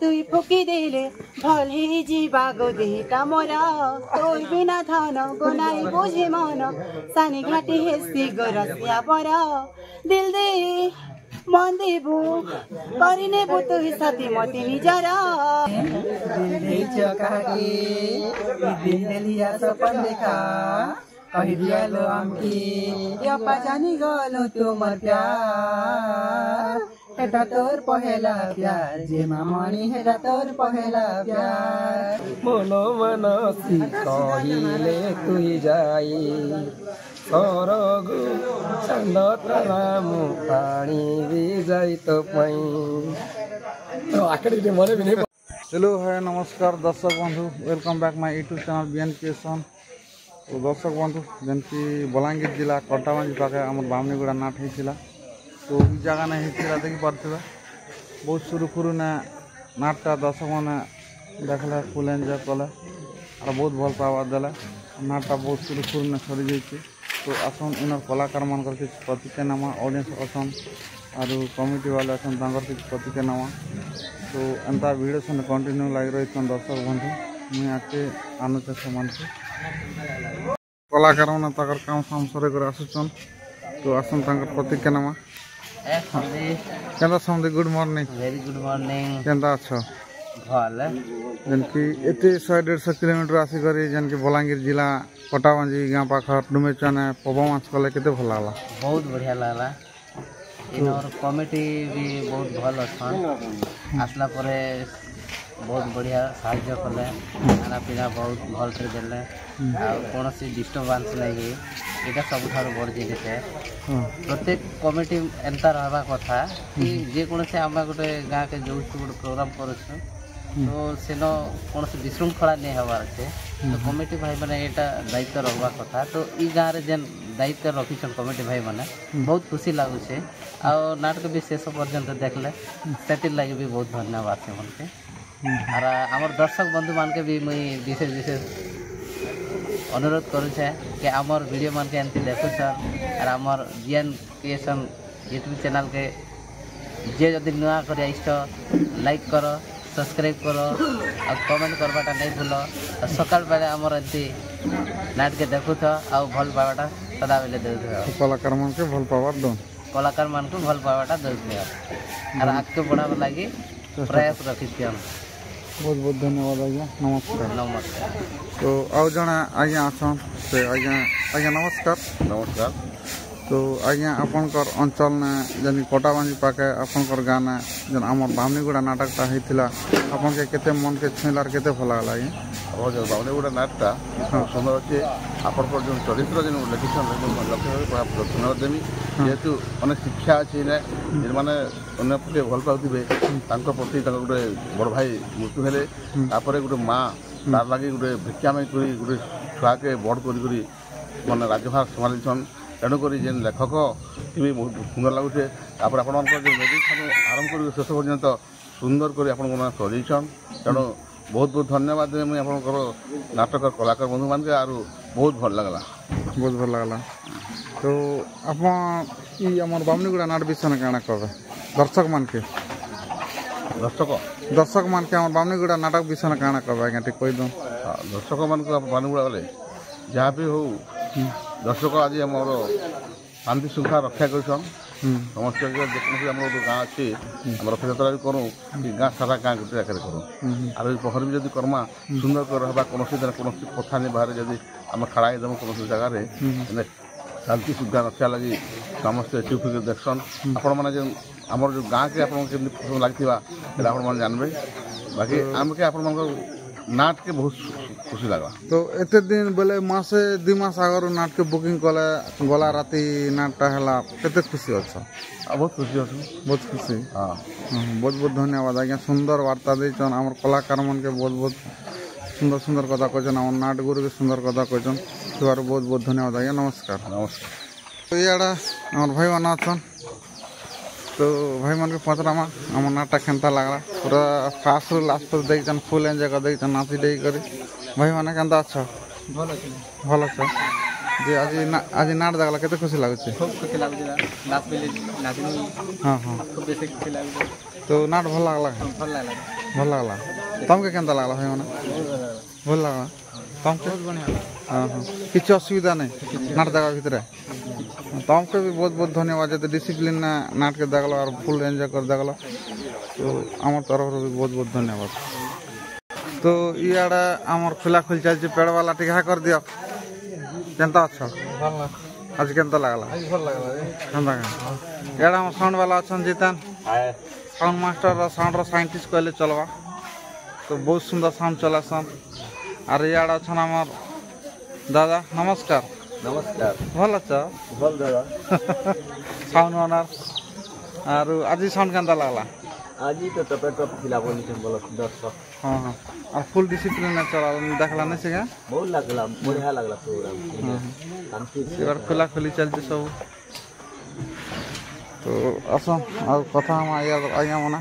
तुई फुकी देले भल ही जीवा गो देहिटा मोरा तोर बिना धन गोनाई बुझे मन सानी घाटी हेसी गोरसिया परा दिल दे मन देबू करिने बो तुई साथी मती निजरा दिल दे चकाके दिल देलिया सपन देखा कहि दियालो आमकी या पाजानी गलो तुमर प्यार हेटा तोर पहेला प्यार जे मामनी हेटा तोर पहेला प्यार मनो मनसी कहिले तुई जाई सरगु चंद तरामु पानी भी जाई तो पई तो आखिर के मरे भी नहीं। हेलो है नमस्कार दर्शक बंधु welcome back my YouTube channel BN creation. तो दर्शक बंधु जमकी बलांगीर जिला कंटाबांजी पाखे आम बामनीगुड़ा नाट होता तो जगह नहीं होता देखी पारे बहुत सुरुखुरु ने नाटा दर्शक मैंने देखले फुल एंजय कले और बहुत भल पावा देले नाटा बहुत सुरुखुरु ने सरी जाइए। तो आसन इन कलाकार मान किसी प्रतिक्रिया नामा ऑडियंस असन और कमिटी वाले असन किसी प्रतिक्रिया नामा तो एंता वीडियो से कंटिन्यू लग रही दर्शक बंधु मुझे आके आनुचे से कलाकार मैंने काम साम सर आसुचन तो आसन प्रतिक्रिया नामा केंदा समझे good morning very good morning केंदा अच्छा भल जनकी एते 100-150 किलोमीटर आसिक जनकी बलांगीर जिला कटाबांजी गाँ पाखर डुमेचने परफॉर्मेंस कले केते भल लागला बहुत बढ़िया लागला इन और कमिटी भी बहुत भल अछन आसला परे बहुत बढ़िया साहाय्य कले खाना पीना बहुत भल से देले कौन सी डिस्टर्बांस नहीं यहाँ सब बड़ जिनिस है प्रत्येक कमिटी एंता रहा कथा कि जेकोसी आम गोटे गाँव के जो गोटे प्रोग्राम कर तो सेन कौन से विशृंखला नहीं हबार अच्छे तो कमिटी भाई मैंने यहाँ दायित्व रखा कथा तो ई गाँव में जेन दायित्व रखीछन कमिटी भाई मैंने बहुत खुशी लगुचे नाटक भी शेष पर्यंत देखले से लगे भी बहुत धन्यवाद से मन के और आमर दर्शक बंधु मान के भी मुई विशेष विशेष अनुरोध करुचे कि आमर वीडियो मान के एमती देखुछ और आमर बीएन क्रिएशन यूट्यूब चैनल के जे जदि नुआ कर इष्ट लाइक कर सब्सक्राइब कर और कमेंट करवाटा नहीं भूल और सकाल बेले आमर एमती नाट के देखुथ आ भल पावाटा सदा बेले दे कलाकार मान के भल पावा दो कलाकार मान को भल पावाटा दे और आगे बढ़ावा लगी प्रयास रखी बहुत बहुत धन्यवाद आज्ञा नमस्कार नमस्कार। तो आउ जड़े आज्ञा अच्छा से आज्ञा आज्ञा नमस्कार नमस्कार। तो आज्ञा आपनकर अंचल ने जन कटाबांजी पाके आपनकर गाँव ने जन आम बामनीगुड़ा नाटकटा होता आपन के केते मन के छुईलार केते भल लागला आज्ञा अब जो बामनीगुड़ा नाटटा सुंदर अच्छे आपन पर जो चरित्र जो लिखिछन लक्ष्य सुंदर देवी जेहेतु अनेक शिक्षा अच्छी मैंने अन्य प्रति भल पाउथिबे प्रति गोटे बड़ भाई मृत्यु हेले गोटे माँ तार लगे गोटे भिक्षामय गोटे छुआ के बड़ कर मैंने राज्यभार संभालीछन तेणुक जेन लेखक भी बहुत सुंदर लगुचे तापर आपण आरंभ कर शेष पर्यंत सुंदर कर सजाइछन तेणु बहुत बहुत धन्यवाद देवे मुझे आप नाटक कलाकार बंधु मान के आरु बहुत भल लगला बहुत भल लगला। तो आप बामनीगुड़ा नाट विषय क्या कहे दर्शक मान के दर्शक मान के बामनीगुड़ा नाटक विषय क्या कहे आज्ञा टी कहीद दर्शक मान को बामनीगुड़ा गले जहाँ भी हो दर्शक आज आम शांति श्रृंखला रक्षा कर समस्त जेकोसी आम गाँ अच्छी आम रथयात्रा भी करूँ गाँ सारा गाँ गोटे जगह करूँ आर पहर भी जब करमा सुंदर कर रहा कौन कथा नहीं बाहर जब आम खड़ा देव कौन जगार शांति सुविधा रक्षा लगी समस्ते चुप देखसन आपण मैंने आमर जो गाँ के आप लगी आप जानबे बाकी आम के आप नाट के बहुत खुशी लगा। तो एते दिन बेले मासे 2 मास आगर नाट के बुकिंग कले गला राती नाटटा हला केते खुशी अच्छा बहुत खुशी अच्छा बहुत खुशी हाँ बहुत बहुत धन्यवाद आज्ञा सुंदर वार्ता देचन आमर कलाकार मन के बहुत बहुत सुंदर सुंदर कथा कहन आम नाट गुरु के सुंदर कथा कहन थोड़ा बहुत बहुत धन्यवाद आज्ञा नमस्कार नमस्कार। तो इड़ा आम भाई मान अच्छा तो भाई मन के पचरामा आम नाटक केनता लगला पूरा फास्ट लास्ट पर देखन फुल एंजय कर देखन नाची दे कर भाई माने केनता अच्छा भल अच्छा जे आज नाट देखला केते खुशी लागुचे खूब खुशी लागुचे लास्ट बेले नाचनी हां हां खूब बेसी खुशी लागुचे तो नाट भल लागला भल लागला भल लगला तुमके केनता लगला भाई माने भल लगला तुमके बहुत बढ़िया हां हां किछ असुविधा नहीं नाट देखा भितर तुमके भी बहुत बहुत धन्यवाद जते डिसिप्लिन नाट के देखलो और फुल एंजॉय कर देखलो तो आमर तरफ भी बहुत बहुत धन्यवाद तो इयाडा आमर खुला खुल चलछि पेड़ वाला टिका कर दियो केनता अच्छा भल आज केनता लागला आज भल लागला केनता एडा हम साउंड वाला अछन जितन साउंड मास्टर और साउंड रो साइंटिस्ट कहले चलवा तो बहुत सुंदर साउंड चलासन और इयाडा अछन हमर दादा नमस्कार नमस्कार भल अच्छा भल दादा साउंड ओनर और आज साउंड केनता लागला आज तो टप खिला बोली तुम बोलो दर्शक हां हां और फुल डिसिप्लिन में चला देखला नहीं से बहुत लागला बढ़िया लागला प्रोग्राम एबार खुला खुली चलते सब तो असो और कथा हम आया मना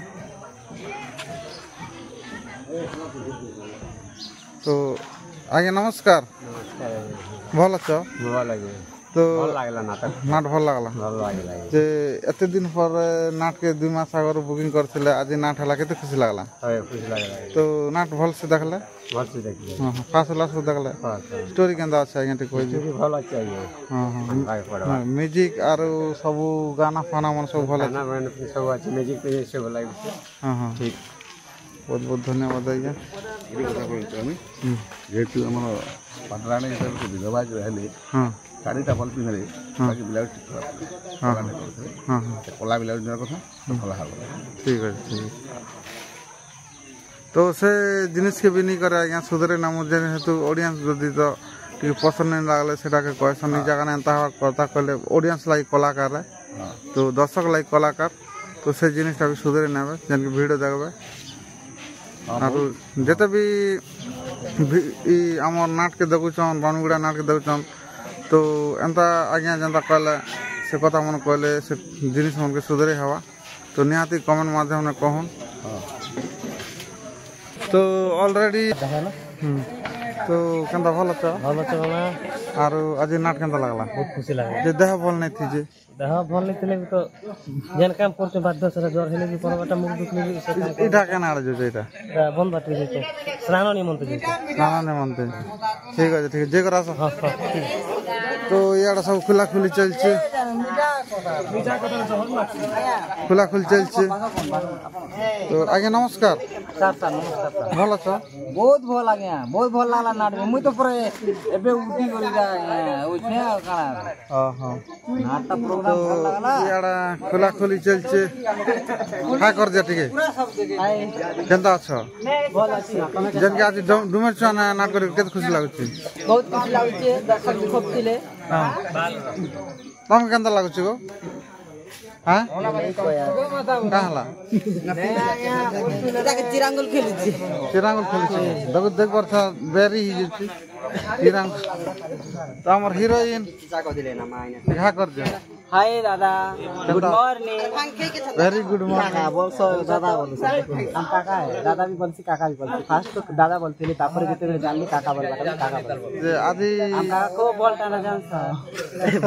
तो आगे नमस्कार भल अच्छा भल लागे तो भल लागला नाटक नाट भल लागला भल लागला जे एते दिन पर नाट के 2 मास आगर बुकिंग करथिले आज नाट हला केते खुशी लागला हाय खुशी लागला तो नाट भल से देखले भल से देखले हां हां फास्ट लास्ट देखले स्टोरी केंदा अच्छा आगे ठीक होई भल अच्छा है हां हां आगे पड़वा म्यूजिक और सब गाना फाना मन सब भल गाना मैंने सब अच्छा म्यूजिक पे से भल लागे हां हां ठीक बहुत बहुत धन्यवाद आज्ञा जेहेतु आम पाटराणी हिसाब से विधवा जो रहे हाँ शाढ़ीटा भल पिंधे बाकी ब्लाउज ठीक हाँ हाँ कला ब्लाउज कथा भल हाल ठीक है ठीक तो से जिनिस के भी नहीं करे आज्ञा सुधरे ना मुझे हेतु ऑडियंस जदि तो टी पसंद नहीं लागले सेटा के कहसन नहीं जगह एंता कथा कहले ऑडियंस लाइक कलाकार है तो दर्शक लाइक कलाकार तो से जिनिसटा भी सुधरे नेबे जन के वीडियो देखबे और जते भी आम नाट के देखुचन बानुगुड़ा नाट के देखुचन तो एंता आज्ञा जनता कहले से कथा मन कहले से जिनिस मन के सुधरे हवा तो निहाती कमेंट माध्यम ने कहून तो ऑलरेडी तो केनता भल अच्छा और आज नाट केनता लागला बहुत खुशी लागला जे देह भल नहीं थी जे देह भल नहीं थिले तो जेन काम करते बाध्य से जोर हेले भी परबटा मुख दुख ले से इटा केना आड़ जो एटा बंद बाटे जे स्नान नहीं मनते जे नाना ने मानते ठीक है जे करा सब हां हां तो याडा सब खुला खुली चलছে खुला खुली चलছে तो आगे नमस्कार साहब नमस्कार भल अच्छा बहुत भल आज्ञा बहुत भल लागला नाट में मुई तो पूरा एबे उठी गली जा ओछे काना हां नाट प्रोग्राम भल लागला याडा खुला खुली चलছে का कर जे ठीक है केनता अच्छा भल अछि जन के आज डुमर चना नाट करे केत खुशी लागुची बहुत खुशी लागुची दर्शक खूब थिले हां तुम केनता लागुची गो हां काहला चिरांगुल खेलिछि चिरांगुल खेलिछि देख बरथा बेरी ही जिछि चिरांग तो हमर हीरोइन घा कर दे हाय दादा good morning very good morning काका बोलसो दादा बोलसो हम काका है दादा भी बोलसी काका भी बोलसी फास्ट तो दादा बोलथिले तापर जेते जानली काका बोलला काका बोलला जे आदि हम काका को बोलता ना जानसा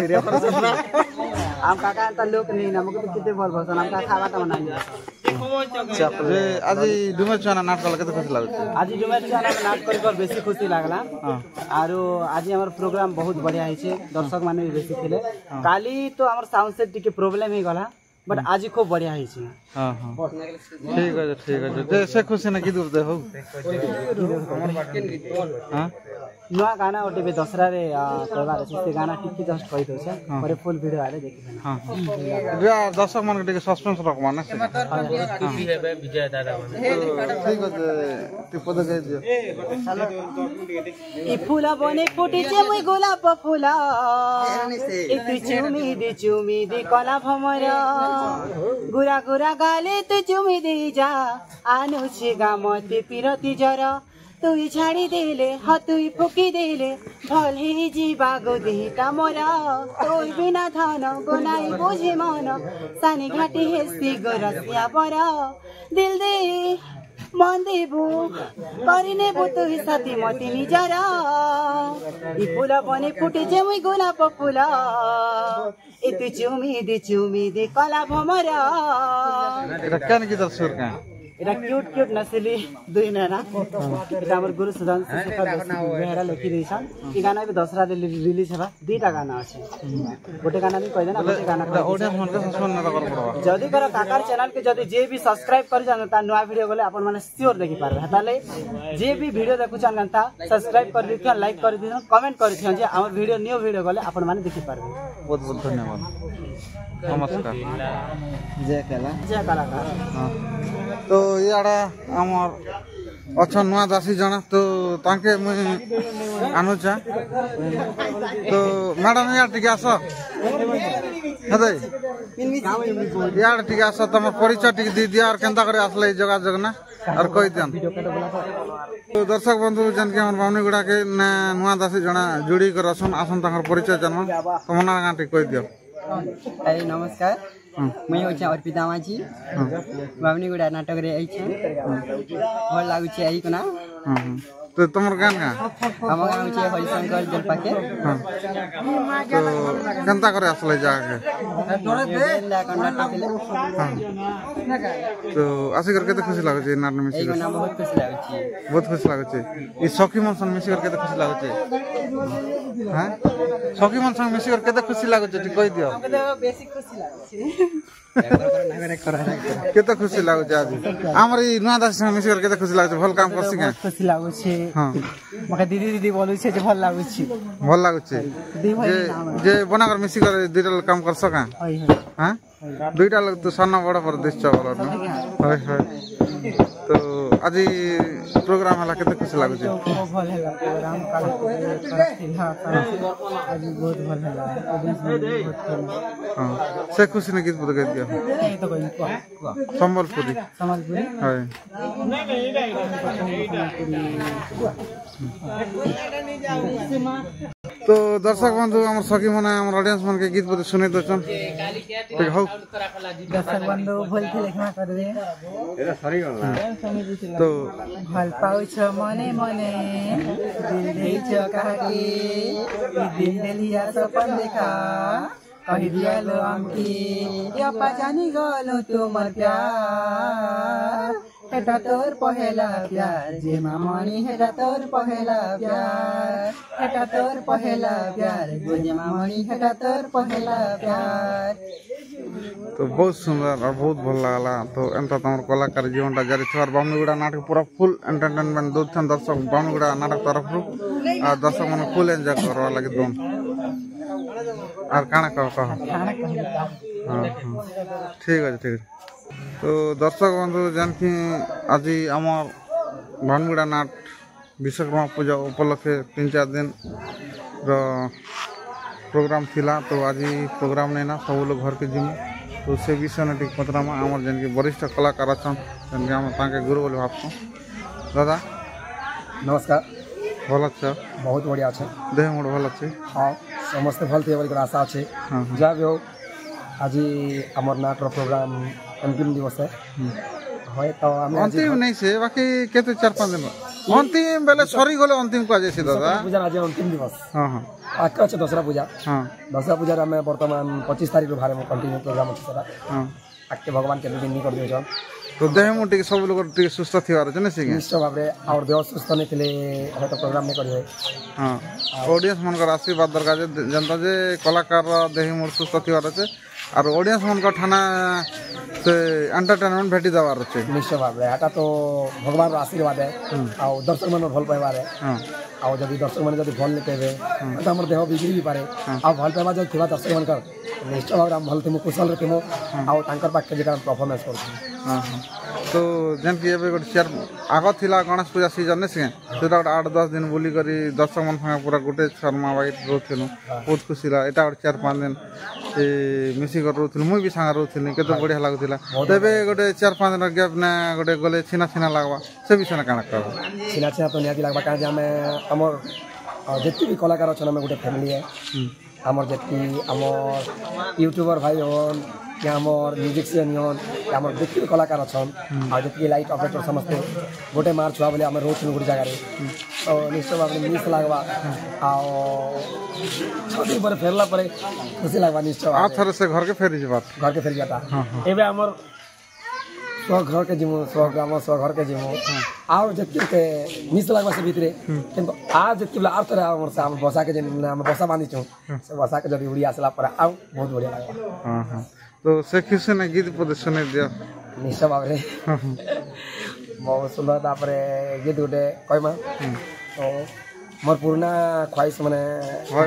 वीडियो पर सुना हम काका अंत लोक नहीं ना मको किते बोल बसन हम काका खावा त बनाई जे आज डुमर चना नाट कल केते खुशी लागुची आज डुमर चना नाट कर बेसी खुशी लागला आरो आज हमर प्रोग्राम बहुत बढ़िया हिचे दर्शक माने भी बेसी थिले काली तो हमर साउंड सेट टिके प्रॉब्लम ही गला बट आज खूब बढ़िया हिचे हां हां ठीक है जे से खुशी ना की दूर दे हो हां नुआ गाना ओटे बे दसरा रे कहबार से गाना टिके जस्ट कहि दो से परे फुल वीडियो आले देखि हां जे दर्शक मन के सस्पेंस रख माने से खुशी हेबे विजय दादा माने ठीक है टिपो दे दियो ई फूला बने फुटिचे मुई गोलाप फूला ई तु चुमी दे कला भमरा गुरा गुरा गाले तु चुमी दे जा आनु छि गामते पिरती जरा तुई छाड़ी देले तुई फुकी देले भल ही जीवा गो देहिटा मोरा तोर बिना धन गोनाई बुझे मन सानी घाटी हेसी गोरसिया बरा दिल दे मन देबो परिने बो तुई साथी मती निजरा ई फूला बने फुटे जे मुई गोलाप फूला ई तु चुमी दे कला भमरा रक्कन की तरफ सुर का এটা কিউট কিউট নসিলি দুই নেনা এটা আমার গুরু সুধাংশু শেখর বেহেরা লিখি দিয়েছেন এই গানা भी दसरा रिलीज हेबा दुईटा गाना আছে गोटे गाना भी कहि देना गोटे गाना ऑडियंस मन के सस्पेंड न कर पड़वा जदी कर काकार चैनल के जदी जे भी सब्सक्राइब कर जान ता नया वीडियो गले अपन माने श्योर देखि पारबे ताले जे भी वीडियो देखु चान ता सब्सक्राइब कर दिथियो लाइक कर दिथियो कमेंट कर दिथियो जे हमर वीडियो न्यू वीडियो गले अपन माने देखि पारबे बहुत बहुत धन्यवाद नमस्कार जय कलाकार हाँ तो याड़ा आमर अच्छा नुआ दासी जना तो तांके मुई आनुचा तो मैडम यार टिके आस हदे यार टिके आस तम परिचय टिके दी दिया और केंता करे आसले जगह जगना और कहि दियन तो दर्शक बंधु जन के हमर बावनीगुड़ा के नुआ दासी जना जुड़ी कर आसन आसन तांकर परिचय जन्म तमना गांटी कहि दियो अरे नमस्कार मैं होचा अर्पिता माझी बावनीगुड़ा नाटक रे आई छे भल लागु छे आई कोना तो तुमर गान का हमर गान छे हरिशंकर जलपाके तो केंता करे आसले जाके तो आसी करके तो खुशी लागो छे नाटक में एई गाना बहुत खुशी लागु छे बहुत खुशी लागो छे ई सखी मन संग मिसी करके तो खुशी लागो छे हां सखी मन संग मिसी करके तो खुशी लागो छे कहि दियो हमके तो बेसी खुशी लागु छे केते खुशी लागो छे आज हमर ई नुआ दास संग मिसी करके तो खुशी लागो छे भल काम करसी के खुशी लागु छे हां मके दीदी दीदी बोलु छे जे भल लागु छे भल लागो छे जे बना कर मिसी कर दिटल काम कर सका हां दुईटा लोग तो साना बड़ा पर देश चावल हाय हाय तो आज प्रोग्राम हला केते खुशी लागो छे भल हैला प्रोग्राम काल करथिला आज बहुत भल हैला हां से खुशी ने गीत बता दिया ए तो कोई संबलपुरी हाय तो दर्शक बंधु हमर सखी माने हमर ऑडियंस मन के गीत बता सुने दछन ठीक हो दर्शक बंधु भूल के लेखना करबे एरा सरी गल तो भल पाउ छ मने मने दिल दे छ काकी दिल देलिया सपन देखा कहि दियालो आमकी या पाजानी गलो तुमर प्यार हेटा तोर पहेला प्यार जे मामनी हेटा तोर पहेला प्यार हेटा तोर पहेला प्यार जे मामनी हेटा तोर पहेला प्यार तो बहुत सुंदर और बहुत भल लागला तो एंता तमर कलाकार जीवनटा जारी छर बामनीगुड़ा नाटक पूरा फुल एंटरटेनमेंट दोथन दर्शक बामनीगुड़ा नाटक तरफ आ दर्शक मन फुल एंजॉय करवा लागि दोन और काना कह हां ठीक है तो दर्शक बंधु जानकी आज आमर बामनीगुड़ा नाट विश्वकर्मा पूजा उपलक्षे 3-4 दिन प्रोग्राम थिला तो आज प्रोग्राम नहीं ना सब लोग घर के जिम्मे तो से विषय ने टिक पतरामा आमर जनके वरिष्ठ कलाकार अछन जनके हम ताके गुरु बोले भाबछो दादा नमस्कार भल अच्छा बहुत बढ़िया अच्छे देह मोड़ भल अच्छे हाँ समस्त भल थे बोल आशा अच्छे जहाँ भी हो आज आमर नाटर प्रोग्राम अंतिम दिवस है तो अंतिम नहीं से बाकी केते 4-5 दिन अंतिम बेले सरी गले अंतिम को आज दादा पूजा आज अंतिम दिवस हां हां आगे अच्छे दसरा पूजा हां दसरा पूजा आम बर्तमान 25 तारीख बाहर कंटिन्यू प्रोग्राम अच्छे सारा हां आगे भगवान के दिन कर दियो तो देह मुटी सब लोग टिके सुस्त थिवार छै ने से निश्चय भाव में और देह सुस्त नहीं थे तो प्रोग्राम नहीं करिए हां ऑडियंस मन का आशीर्वाद दरकार जनता जे कलाकार देह मुड़ सुस्त थिवार छै और ऑडियंस मन का ठाना से एंटरटेनमेंट भेटी दवार छै निश्चय भाव में एटा तो भगवान आशीर्वाद है और दर्शक मन भल पाइबार है और जब दर्शक मैंने जब भल नहीं पाइबे तो हमारे देह बिगड़ी भी पारे आ भल पाइबा जब थी दर्शक मन निश्चय भाव भल थी कुशल रही आर पाखे जो परफॉर्मेंस कर तो जेनकी एबे गोटे चेयर आग थिला गणेश पूजा सीजन ने से 8-10 दिन बुली करी दर्शक मन संगे पूरा गोटे शर्मा वाइट रोथिलु बहुत खुशी ला एटा 4-5 दिन ए मिसी कर रोथिलु मुई भी संग रोथिलु केते बढ़िया लागुतिला तबे गोटे 4-5 दिन गैप ने गोटे गले छिना छिना लागबा से विषय काना कर छिना छिना तो नियाती लागबा काजे हमें हमर जेती भी कलाकार अछन हमें गोटे फैमिली है हमर जेती हमर यूट्यूबर भाई होन कि हमर म्यूजिशियन होन कि हमर जेती भी कलाकार अछन आ जेती लाइट ऑपरेटर समस्ते गोटे मार छुआ बोले हमें रोज गोटे जगह रे तो निश्चय भाव में मिस लागबा आ छदी पर फेरला पर खुशी लागबा निश्चय आ थरे से घर के फेरी जे बात घर के फेरी जाता एबे हमर स्वघर के जिमु स्वग्राम स्वघर के जिमु आउ जति के मिस लागबा से भितरे किंतु आज जति बेला आर तरह हमर से हम बसा के जेन हम बसा बांधी छु से बसा के जदी उड़ी आसला पर आउ बहुत बढ़िया लागबा। हां हां तो से किसे ने गीत पद सुने दियो निश्चय भाବରେ बहुत सुंदर तापरे गीत उठे कहमा तो मोर पुराना ख्वाहिश माने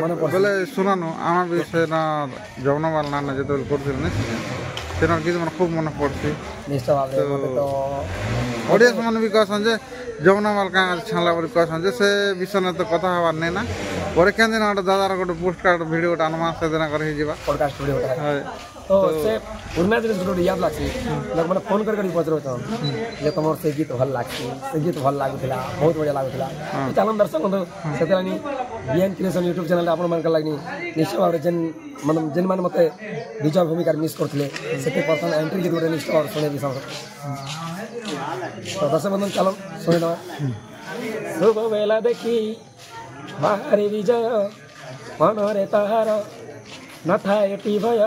मने बोले सुनानो आमा भी से ना जवना वाला ना जतो करथिल ने तेना गीत मन खूब मन पड़ती निश्चय भाବରେ मते तो ऑडियंस मन भी कहसन जे जवना वाला का छाला बोली कहसन जे से विषय न तो कथा हवा नै ना और केन दिन दादा रो पोस्ट कार्ड वीडियो अनुमान से देना कर ही जीवा पॉडकास्ट वीडियो तो से पुराना दिन गुड याद लागसी लोग माने फोन कर पचरो त जे तमर से गीत भल लागसी से गीत भल लागुतला बहुत बढ़िया लागुतला चलन दर्शक बंधु सेतरानी बीएन क्रिएशन YouTube चैनल आपण मन कर लागनी निश्चय भाବରେ जेन मान मते विजय भूमिका मिस करथिले सेते पर्सन एंट्री गीत गुड निश्चय और सुने भी सब तो दर्शक बंधु चलो सुने दवा शुभ बेला देखी बाहरी विजय मनरे ताहार नथा एटी भय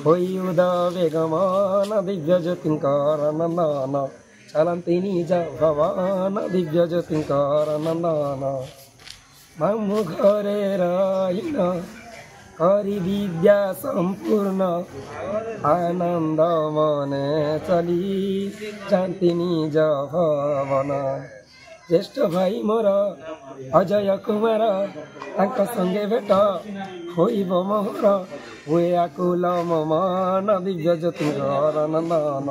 होइउद वेगमान दिव्य ज्योतिंकर नंदन चलन्ति निज भवन दिव्य ज्योतिंकर नंदन मामु घरे रहिन करी विद्या संपूर्ण आनंद मने चली जान्ति निज भवन ज्येष्ठ भाई मोर अजय कुमार तांक संगे भेट होइब मोहर हुए आकुल मन दिव्य ज्योतिंकर नंदन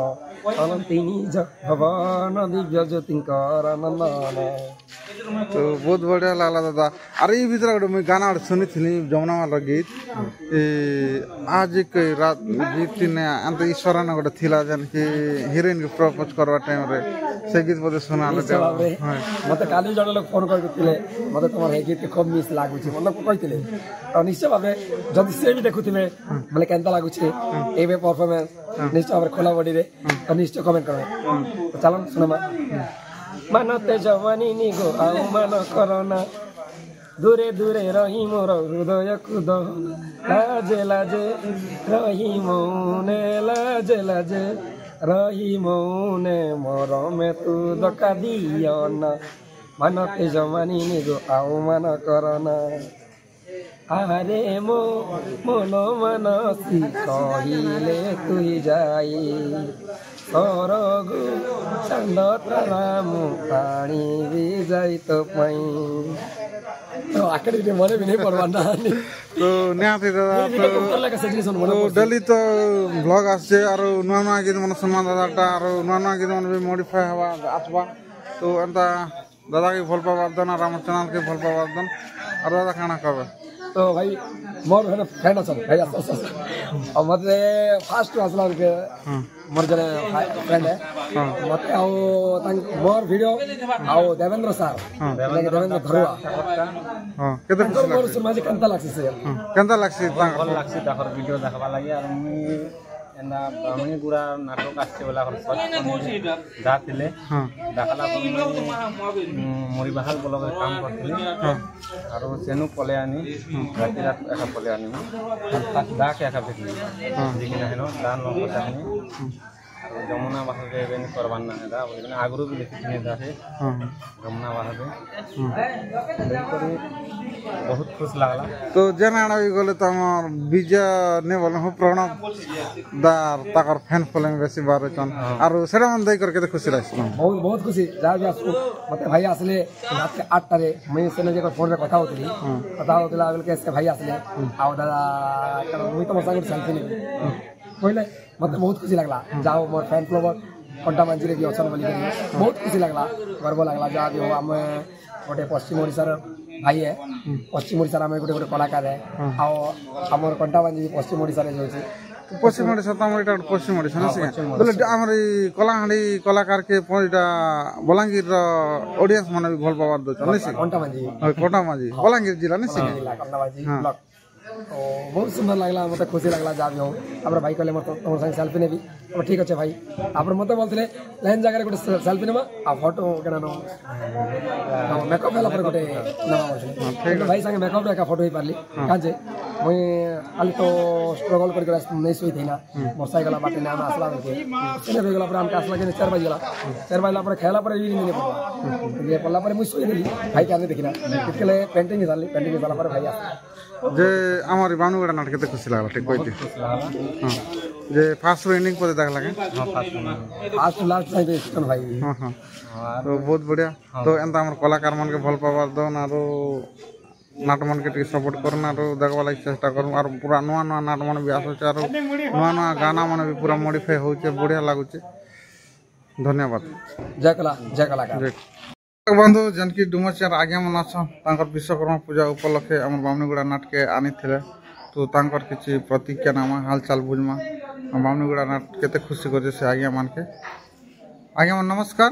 अनंति निज भवन दिव्य ज्योतिंकर नंदन। तो बहुत बढ़िया लागला दादा अरे ये भीतर गोटे मुई गाना सुनी थी जमुना वाला गीत आज के रात गीत ने अंत ईश्वर ने गोटे थिला जन कि हीरोइन के प्रपोज करवा टाइम रे से गीत बोले सुना मते काली जण लोग फोन करथिले मते तमर हे गीत खूब मिस लागु छी मतलब को कहिथिले और निश्चय भाबे जदी से भी देखुथिले बोले केनता लागु छी एबे परफॉर्मेंस निश्चय भाबे खोला बॉडी रे तो निश्चय कमेंट करबे तो चलन सुनमा मानते जवानी निगो आउ मान करना दूरे दूरे रही मोर हृदय कुद लाजे लाजे रही मौने लाजे लाजे रही मौने मोर में तू धोखा दियो न मानते जवानी निगो आउ मान करना आरे मो मन मनसी कहिले तुई जाई सरगु चांद तारा मुखाणी भी जाई तो पाई तो आखिर के मने भी नहीं परवाना तो न्याती दादा तो डेली तो ब्लॉग आसे और नुआ नुआ गीत मन सम्मान दादा और नुआ नुआ गीत मन भी मॉडिफाई हवा आसबा तो एंता दादा के भल पावादन और हमर चैनल के भल पावादन और दादा खाना खाबे तो भाई मोर है फ्रेंड असन भाई और मते फास्ट असला के मोर जने फ्रेंड है मते आओ मोर वीडियो आओ देवेंद्र सर देवेंद्र धरुआ हां केते मोर समाज कंता लागसी से कंता लागसी भल लागसी ताकर वीडियो देखबा लागि और मुई एंदा ब्राह्मणी गुरा नाटक आछे वाला जातिले देखला मोरी बहाल ब्लॉग रे काम करथिले और सेनु पले आनी राति रात एका पले आनी दा के एका भेटली लेकिन हेनो दान लोग चाहनी और जमुना बाहर के बेन करवान ना है दा बोले आगरो भी लिखिने दा है जमुना बाहर के बहुत खुश लागला तो जेना भी गले तो हमर विजय ने बोले हो प्रणव दार ताकर फैन फॉलोइंग बेसी बार चन और सेरा मन दई करके खुशी रहछ बहुत बहुत खुशी जा मते भाई आसले रात के 8 टारे मैं सेने जे फोन रे कथा होतली बोल के भाई आसले आउ दादा मुई तो संग सेल्फी ने पहिले मते बहुत खुशी लागला जाओ मोर फैन फॉलोवर कंटा मंजी रे भी असन बोली बहुत खुशी लागला गर्व लागला जा भी हो हम गोटे पश्चिम ओडिसा भाई है पश्चिम ओडिसा में गोटे गोटे कलाकार है आओ हमर कंटा मंजी पश्चिम ओडिसा रे जोछि पश्चिम ओडिसा त हमर एटा पश्चिम ओडिसा न से बोले हमर कलाहांडी कलाकार के पॉइंटा बलांगीर रो ऑडियंस माने भी भल पावर दो छ से कंटा मंजी बलांगीर जिला न से कंटा मंजी ब्लॉक तो बहुत सुंदर लगला मत खुशी लगला जा भी हम भाई कहले मत तोर संग सेल्फी नेबी तो ठीक अच्छे भाई आप मत बोलते लाइन जगह गोटे सेल्फी नेबा आ फोटो केना नो मेकअप वाला पर गोटे ना भाई संग मेकअप रे का फोटो ही पारली काजे मुई खाली तो स्ट्रगल कर नहीं सोई थी ना वर्षा गला बाटे ना आसला बेलके एने रही गला पर हमके आसला के 4 बजे गला 4 बजे पर खेला पर ये नहीं पड़ला ये पड़ला पर मुई सोई देली भाई के देखिना इसके पेंटिंग साली पेंटिंग साला पर भाई आसला जे हमारी बानुगड़ा नाटक केते खुशी लागला ठीक कहती हां जे फास्ट एंडिंग पर देख लगे आज तो लास्ट टाइम स्टन भाई हां हां तो बहुत बढ़िया तो एंता हमर कलाकार मन के भल पावर दन आरो नाट मन के सपोर्ट करना आरो देखवा लागि चेष्टा करू आरो पूरा नवा नवा नाट मन भी आसो आरो नवा नवा गाना मन भी पूरा मॉडिफाई होचे बढ़िया लागुचे धन्यवाद जय कलाकार बंधु जनकी डुमचार आज्ञा मन अच्छा तांकर विश्वकर्मा पूजा उपलक्षे हमर बामनीगुड़ा नाट के आनी थिले तो तांकर किछि प्रतिक्रिया नामा हालचाल बुझमा बामनीगुड़ा नाट केते खुशी करे से आज्ञा मान के आज्ञा मन नमस्कार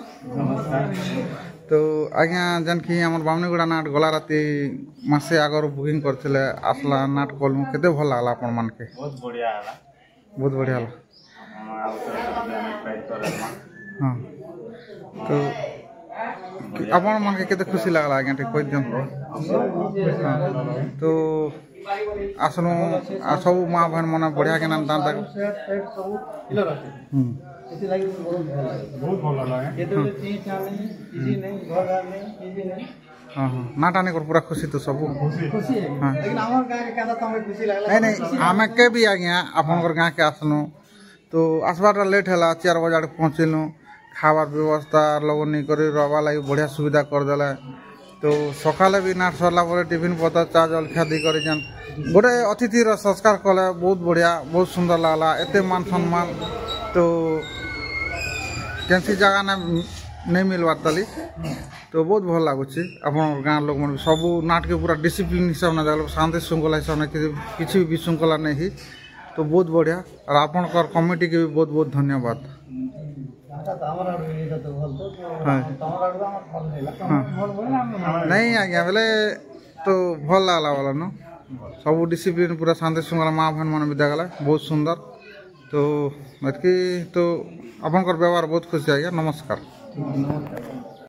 तो आज्ञा जनकी हमर बामनीगुड़ा नाट गला राती मासे आगर बुकिंग करथिले आसला नाट कलमु केते भल लागला आपन मान के बहुत बढ़िया हला हां तो अपन मन के केते खुशी लागला आज्ञा ठीक कह दियन तो आसनु सब माँ बहन मन बढ़िया के नाम दान तक हाँ नाटाने को पूरा खुशी तो सब नहीं आम के भी आज्ञा अपन गाँ के आसनु तो आसबाटा लेट है 4 बजे पहुँचलु खावार व्यवस्था लोग नहीं करी रहा लगी बढ़िया सुविधा करदेला तो सकाले भी नाट सरला टिफिन पतर चा जलखिया दी कर गोटे अतिथि संस्कार कले बहुत बढ़िया बहुत सुंदर लगला एत मान सम्मान तो कैसी जगह नहीं मिलवार तली तो बहुत भल लगुच आप गाँव लोग मन सब नाट के पूरा डिसिप्लिन हिसाब ना देख शांति श्रृंखला हिसाब ना किसी भी विशृंखला नहीं तो बहुत बढ़िया और आपण कमिटी के भी बहुत बहुत धन्यवाद नहीं आज्ञा बोले तो भल लगला बोला न सब डिसिप्लिन पूरा शांति श्रृंखला माँ बहन मन भी देखला बहुत सुंदर तो तो अपन व्यवहार बहुत खुशी आज्ञा नमस्कार।